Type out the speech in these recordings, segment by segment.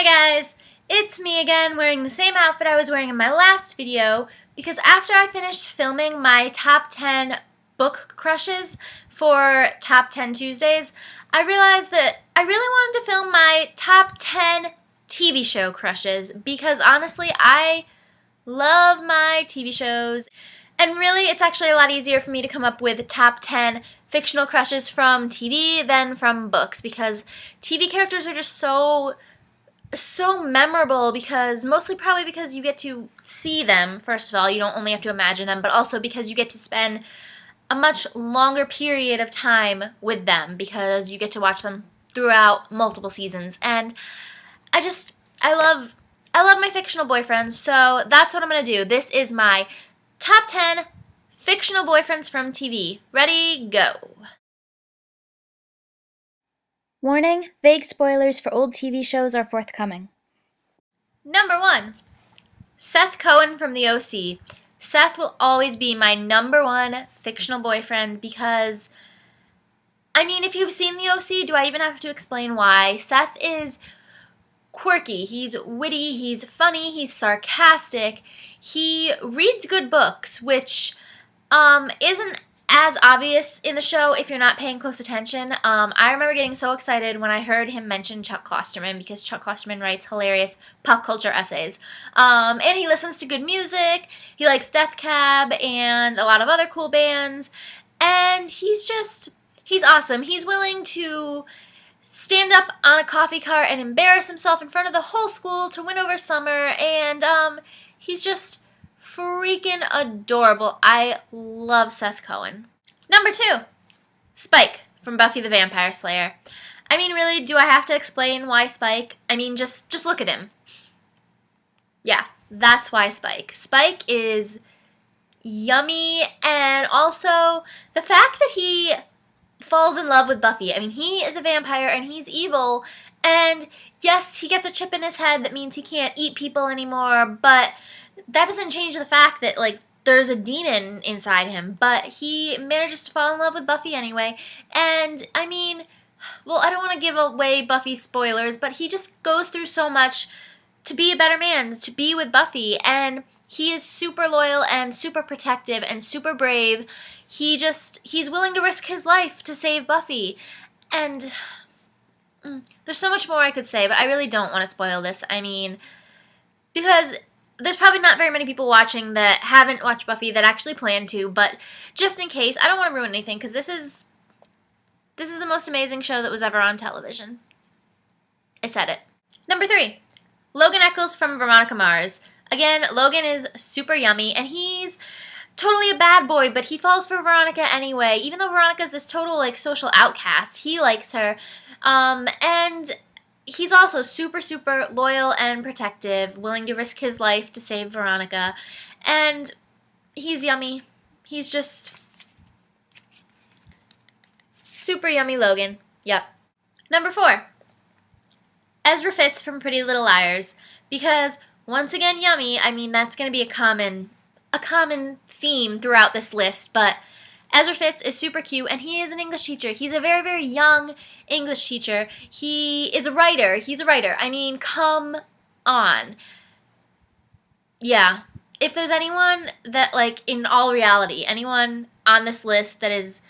Hi guys, it's me again wearing the same outfit I was wearing in my last video because after I finished filming my top 10 book crushes for Top 10 Tuesdays, I realized that I really wanted to film my top 10 TV show crushes because honestly I love my TV shows. And really, it's actually a lot easier for me to come up with top 10 fictional crushes from TV than from books because TV characters are just so memorable because probably because you get to see them. First of all, you don't only have to imagine them, but also because you get to spend a much longer period of time with them because you get to watch them throughout multiple seasons. And I love my fictional boyfriends, so that's what I'm going to do. This is my top 10 fictional boyfriends from TV. Ready, go. Warning, vague spoilers for old TV shows are forthcoming. Number 1, Seth Cohen from the OC. Seth will always be my number 1 fictional boyfriend because, I mean, if you've seen the OC, do I even have to explain why? Seth is quirky, he's witty, he's funny, he's sarcastic, he reads good books, which isn't as obvious in the show if you're not paying close attention. I remember getting so excited when I heard him mention Chuck Klosterman because Chuck Klosterman writes hilarious pop culture essays. And he listens to good music, he likes Death Cab and a lot of other cool bands, and he's awesome. He's willing to stand up on a coffee cart and embarrass himself in front of the whole school to win over Summer, and he's just freaking adorable. I love Seth Cohen. Number 2, Spike from Buffy the Vampire Slayer. I mean, really, do I have to explain why Spike? I mean, just look at him. Yeah, that's why Spike. Spike is yummy, and also the fact that he falls in love with Buffy. I mean, he is a vampire and he's evil, and yes, he gets a chip in his head that means he can't eat people anymore, but that doesn't change the fact that, like, there's a demon inside him, but he manages to fall in love with Buffy anyway, and, I mean, well, I don't want to give away Buffy's spoilers, but he just goes through so much to be a better man, to be with Buffy, and he is super loyal and super protective and super brave. He's willing to risk his life to save Buffy, and there's so much more I could say, but I really don't want to spoil this. I mean, because there's probably not very many people watching that haven't watched Buffy that actually plan to, but just in case, I don't want to ruin anything because this is the most amazing show that was ever on television. I said it. Number 3, Logan Echolls from Veronica Mars. Again, Logan is super yummy, and he's totally a bad boy, but he falls for Veronica anyway. Even though Veronica's this total, like, social outcast, he likes her, and he's also super, super loyal and protective, willing to risk his life to save Veronica, and he's yummy. He's just super yummy Logan. Yep. Number 4, Ezra Fitz from Pretty Little Liars, because once again yummy. I mean, that's going to be a common theme throughout this list, but Ezra Fitz is super cute, and he is an English teacher. He's a very, very young English teacher. He is a writer. He's a writer. I mean, come on. Yeah. If there's anyone that, like, in all reality, anyone on this list that is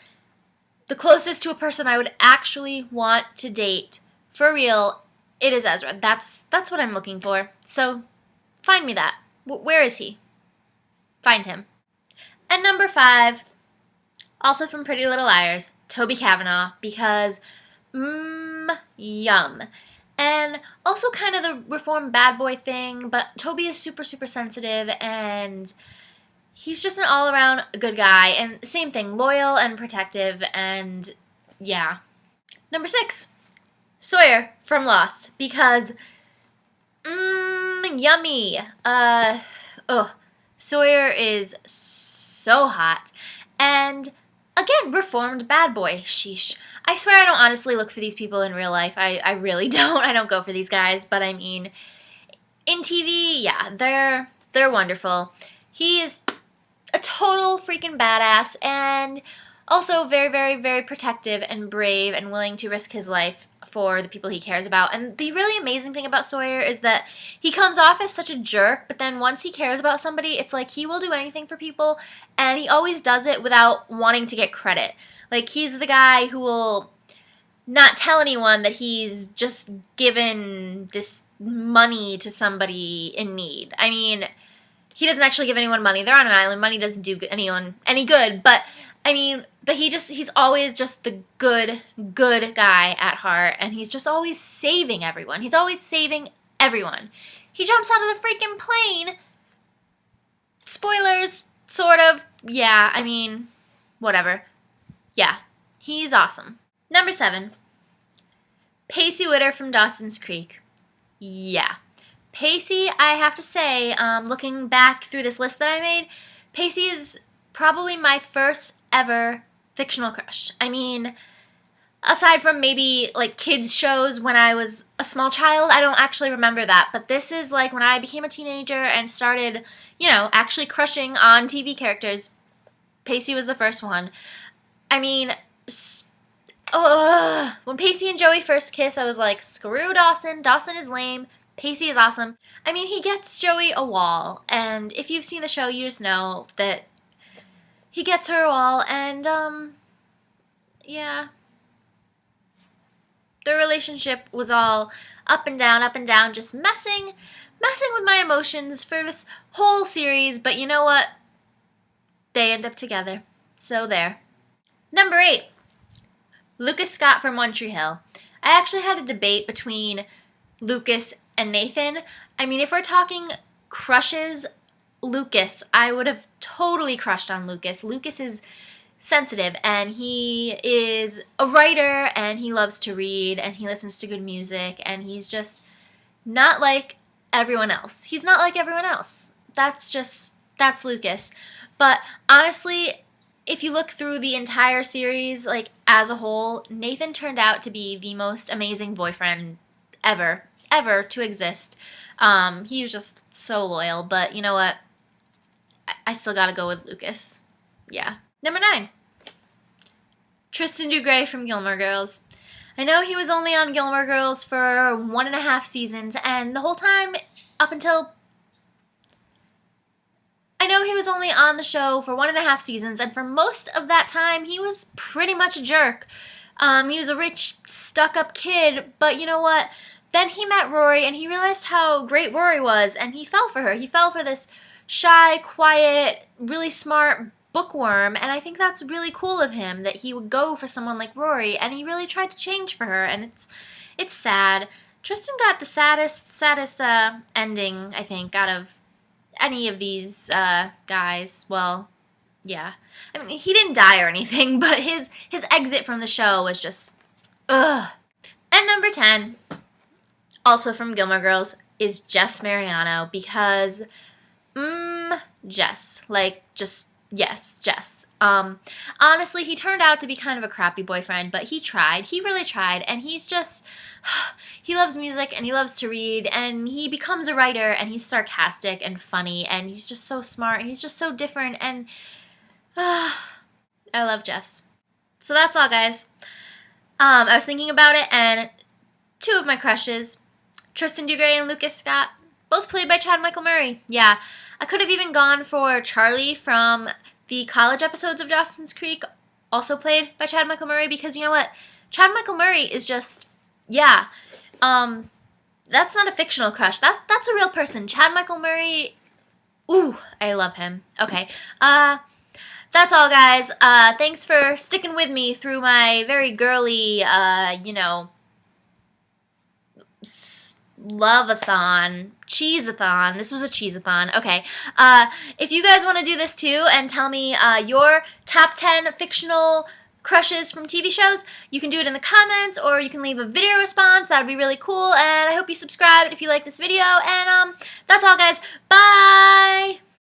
the closest to a person I would actually want to date, for real, it is Ezra. That's what I'm looking for. So find me that. Where is he? Find him. And number 5, also from Pretty Little Liars, Toby Cavanaugh, because, yum. And also kind of the reformed bad boy thing, but Toby is super, super sensitive, and he's just an all-around good guy, and same thing, loyal and protective, and yeah. Number 6, Sawyer from Lost, because, yummy. Sawyer is so hot. And again, reformed bad boy. Sheesh. I swear I don't honestly look for these people in real life. I really don't. I don't go for these guys, but I mean, in TV, yeah, they're wonderful. He is a total freaking badass and also very, very, very protective and brave and willing to risk his life for the people he cares about. And the really amazing thing about Sawyer is that he comes off as such a jerk, but then once he cares about somebody, it's like he will do anything for people, and he always does it without wanting to get credit. Like, he's the guy who will not tell anyone that he's just given this money to somebody in need. I mean, he doesn't actually give anyone money. They're on an island. Money doesn't do anyone any good. But, I mean, he's always just the good guy at heart. And he's just always saving everyone. He's always saving everyone. He jumps out of the freaking plane. Spoilers, sort of. Yeah, I mean, whatever. Yeah, he's awesome. Number 7, Pacey Witter from Dawson's Creek. Yeah. Pacey, I have to say, looking back through this list that I made, Pacey is probably my first ever fictional crush. I mean, aside from maybe like kids shows when I was a small child, I don't actually remember that. But this is like when I became a teenager and started, actually crushing on TV characters. Pacey was the first one. I mean, when Pacey and Joey first kiss, I was like, screw Dawson. Dawson is lame. Pacey is awesome. I mean, he gets Joey a wall, and if you've seen the show, you just know that he gets her a wall, and, yeah. Their relationship was all up and down, just messing with my emotions for this whole series, but you know what? They end up together. So there. Number 8. Lucas Scott from One Tree Hill. I actually had a debate between Lucas and Nathan. I mean, if we're talking crushes, Lucas, I would have totally crushed on Lucas. Lucas is sensitive, and he is a writer, and he loves to read, and he listens to good music, and he's just not like everyone else. He's not like everyone else. That's Lucas. But honestly, if you look through the entire series, like, as a whole, Nathan turned out to be the most amazing boyfriend ever to exist. He was just so loyal, but you know what? I still gotta go with Lucas. Yeah. Number 9. Tristan DuGray from Gilmore Girls. I know he was only on Gilmore Girls for 1.5 seasons, and the whole time up until... I know he was only on the show for 1.5 seasons, and for most of that time, he was pretty much a jerk. He was a rich, stuck-up kid, but you know what? Then he met Rory, and he realized how great Rory was, and he fell for her. He fell for this shy, quiet, really smart bookworm, and I think that's really cool of him, that he would go for someone like Rory, and he really tried to change for her, and it's sad. Tristan got the saddest ending, I think, out of any of these guys. Well, yeah. I mean, he didn't die or anything, but his exit from the show was just, ugh. And number 10, also from Gilmore Girls, is Jess Mariano, because, Jess. Like, just, yes, Jess. Honestly, he turned out to be kind of a crappy boyfriend, but he tried. He really tried, and he's just... He loves music, and he loves to read, and he becomes a writer, and he's sarcastic and funny, and he's just so smart, and he's just so different, and I love Jess. So that's all, guys. I was thinking about it, and 2 of my crushes, Tristan DuGray and Lucas Scott, both played by Chad Michael Murray. Yeah, I could have even gone for Charlie from the college episodes of Dawson's Creek, also played by Chad Michael Murray, because you know what? Chad Michael Murray is just... Yeah, that's not a fictional crush. That's a real person. Chad Michael Murray, ooh, I love him. Okay, that's all, guys. Thanks for sticking with me through my very girly, love-a-thon, cheese-a-thon. This was a cheese-a-thon. Okay, if you guys want to do this too and tell me your top 10 fictional crushes from TV shows, you can do it in the comments, or you can leave a video response. That would be really cool, and I hope you subscribe if you like this video, and that's all, guys. Bye!